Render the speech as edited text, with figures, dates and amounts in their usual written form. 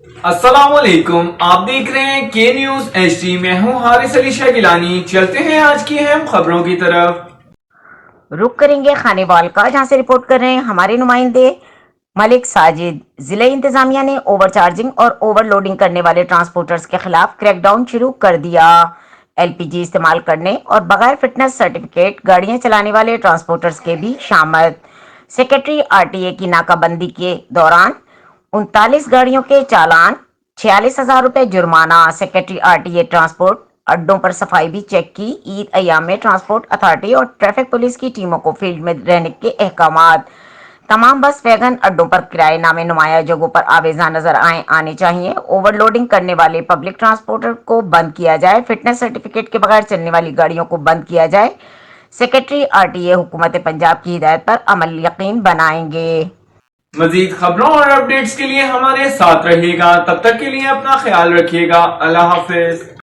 अस्सलाम वालेकुम, आप देख रहे हैं के न्यूज HD। मैं हूं हारिस अली शाह गिलानी। चलते हैं आज की अहम खबरों की तरफ। रुक करेंगे खानेवाल का, जहां से रिपोर्ट कर रहे हैं हमारे नुमाइंदे मलिक साजिद। जिला इंतजामिया ने ओवरचार्जिंग और ओवरलोडिंग करने वाले ट्रांसपोर्टर्स के खिलाफ क्रैकडाउन शुरू कर दिया। LPG इस्तेमाल करने और बगैर फिटनेस सर्टिफिकेट गाड़ियां चलाने वाले ट्रांसपोर्टर्स के भी शामिल। सेक्रेटरी RTA की नाकाबंदी के दौरान 39 गाड़ियों के चालान, 46,000 रुपए जुर्माना। सेक्रेटरी RTA ट्रांसपोर्ट अड्डों पर सफाई भी चेक की। ईद अयाम में ट्रांसपोर्ट अथॉरिटी और ट्रैफिक पुलिस की टीमों को फील्ड में रहने के अहकामात। तमाम बस वैगन अड्डों पर किराए नामे नुमाया जगहों पर आवेजा नजर आने चाहिए। ओवरलोडिंग करने वाले पब्लिक ट्रांसपोर्टर को बंद किया जाए। फिटनेस सर्टिफिकेट के बगैर चलने वाली गाड़ियों को बंद किया जाए। सेक्रेटरी RTA हुकूमत पंजाब की हिदायत पर अमल यकीन बनाएंगे। मजीद खबरों और अपडेट्स के लिए हमारे साथ रहिएगा। तब तक के लिए अपना ख्याल रखिएगा। अल्लाह हाफिज।